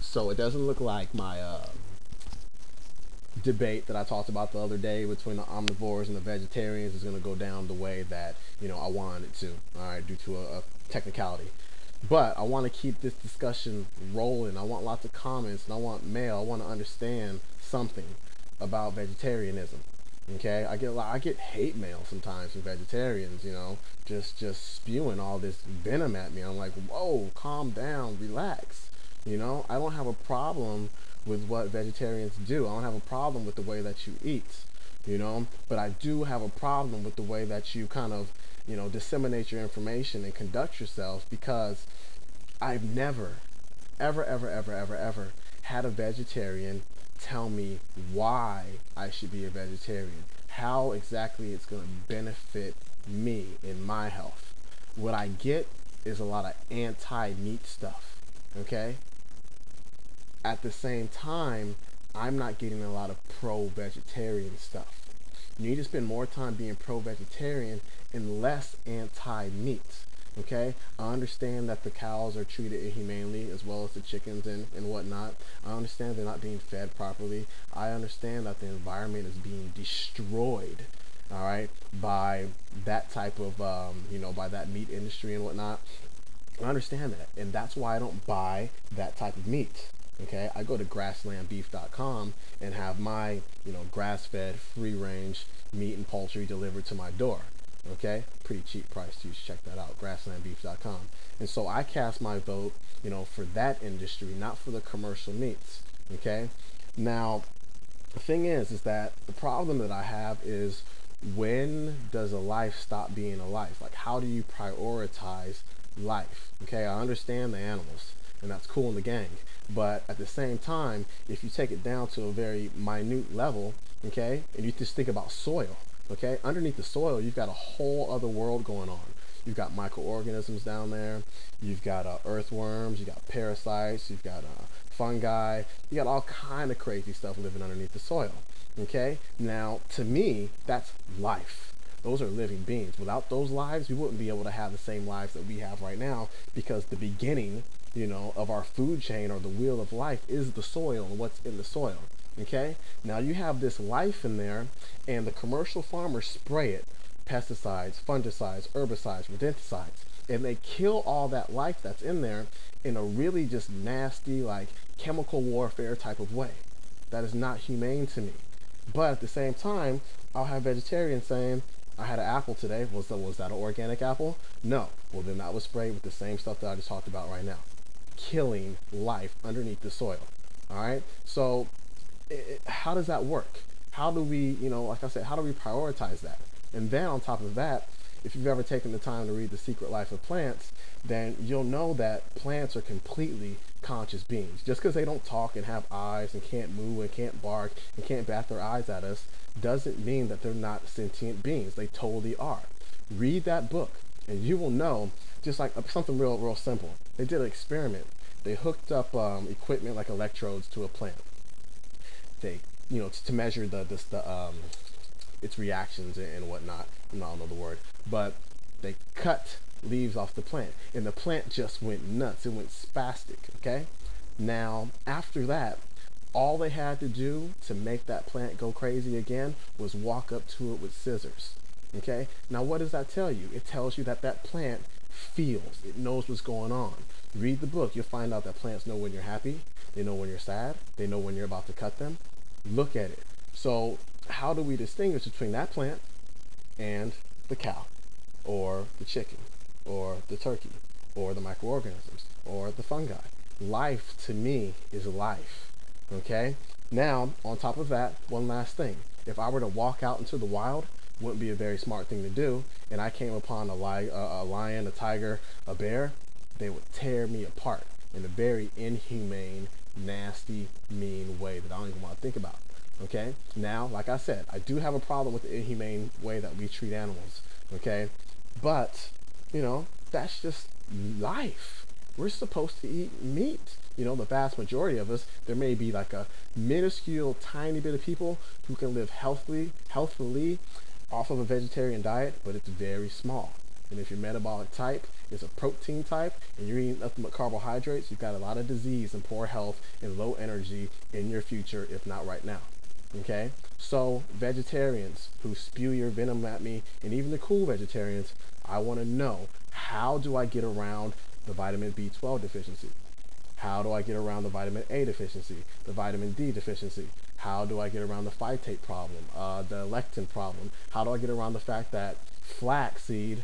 So it doesn't look like my debate that I talked about the other day between the omnivores and the vegetarians is going to go down the way that I wanted it to. All right, due to a technicality. But I want to keep this discussion rolling. I want lots of comments, and I want mail. I want to understand something about vegetarianism. Okay, I get hate mail sometimes from vegetarians. Just spewing all this venom at me. I'm like, whoa, calm down, relax. I don't have a problem with what vegetarians do. I don't have a problem with the way that you eat. But I do have a problem with the way that you kind of disseminate your information and conduct yourself, because I've never, ever had a vegetarian tell me why I should be a vegetarian, how exactly it's going to benefit me in my health. What I get is a lot of anti-meat stuff, okay? At the same time, I'm not getting a lot of pro-vegetarian stuff. You need to spend more time being pro-vegetarian and less anti-meat. Okay, I understand that the cows are treated inhumanely, as well as the chickens and whatnot. I understand they're not being fed properly. I understand that the environment is being destroyed, all right, by that type of by that meat industry and whatnot. I understand that, and that's why I don't buy that type of meat. Okay, I go to grasslandbeef.com and have my grass-fed, free-range meat and poultry delivered to my door. Okay, pretty cheap price too. You should check that out, grasslandbeef.com. And so I cast my vote, for that industry, not for the commercial meats. Okay, now the thing is that the problem that I have is, when does a life stop being a life? Like, how do you prioritize life? Okay, I understand the animals, and that's cool in the gang. But at the same time, if you take it down to a very minute level, okay, and you just think about soil, okay, underneath the soil, you've got a whole other world going on. You've got microorganisms down there. You've got earthworms. You've got parasites. You've got fungi. You got all kind of crazy stuff living underneath the soil. Okay, now to me, that's life. Those are living beings. Without those lives, we wouldn't be able to have the same lives that we have right now, because the beginning, of our food chain, or the wheel of life, is the soil and what's in the soil. Okay, now you have this life in there, and the commercial farmers spray it: pesticides, fungicides, herbicides, rodenticides, and they kill all that life that's in there in a really just nasty, like, chemical warfare type of way. That is not humane to me. But at the same time, I'll have vegetarians saying, I had an apple today. Was that an organic apple? No. Well, then that was sprayed with the same stuff that I just talked about right now, killing life underneath the soil. All right. So how does that work? How do we, like I said, how do we prioritize that? And then on top of that, if you've ever taken the time to read The Secret Life of Plants, then you'll know that plants are completely conscious beings. Just because they don't talk and have eyes and can't move and can't bark and can't bat their eyes at us doesn't mean that they're not sentient beings. They totally are. Read that book and you will know, just like something real simple. They did an experiment. They hooked up equipment like electrodes to a plant. They, to measure its reactions and whatnot. I don't know the word, but they cut leaves off the plant, and the plant just went nuts. It went spastic. Okay. Now after that, all they had to do to make that plant go crazy again was walk up to it with scissors. Okay. Now what does that tell you? It tells you that that plant feels. It knows what's going on. Read the book. You'll find out that plants know when you're happy. They know when you're sad. They know when you're about to cut them. Look at it. So how do we distinguish between that plant and the cow, or the chicken, or the turkey, or the microorganisms, or the fungi? Life to me is life. Okay. Now on top of that, one last thing. If I were to walk out into the wild, wouldn't be a very smart thing to do, and I came upon a lion, a tiger, a bear, they would tear me apart in a very inhumane, nasty, mean way that I don't even want to think about. Okay. Now, like I said, I do have a problem with the inhumane way that we treat animals. Okay. But, that's just life. We're supposed to eat meat. The vast majority of us, there may be like a minuscule, tiny bit of people who can live healthfully off of a vegetarian diet, but it's very small. And if your metabolic type is a protein type and you're eating nothing but carbohydrates, you've got a lot of disease and poor health and low energy in your future, if not right now. Okay? So, vegetarians who spew your venom at me, and even the cool vegetarians, I want to know, how do I get around the vitamin B12 deficiency? How do I get around the vitamin A deficiency, the vitamin D deficiency? How do I get around the phytate problem, the lectin problem? How do I get around the fact that flaxseed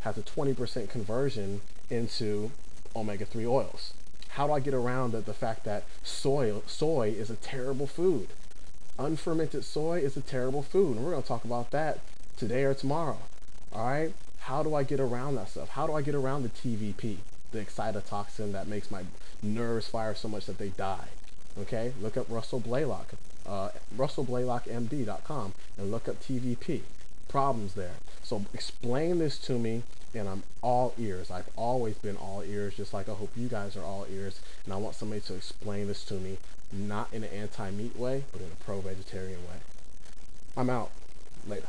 has a 20% conversion into omega-3 oils? How do I get around the fact that soy is a terrible food? Unfermented soy is a terrible food, and we're going to talk about that today or tomorrow. All right? How do I get around that stuff? How do I get around the TVP, the excitotoxin that makes my nerves fire so much that they die? Okay? Look up Russell Blaylock, russellblaylockmd.com, and look up TVP. Problems there. So explain this to me, and I'm all ears. I've always been all ears, just like I hope you guys are all ears. And I want somebody to explain this to me, not in an anti-meat way, but in a pro-vegetarian way. I'm out. Later.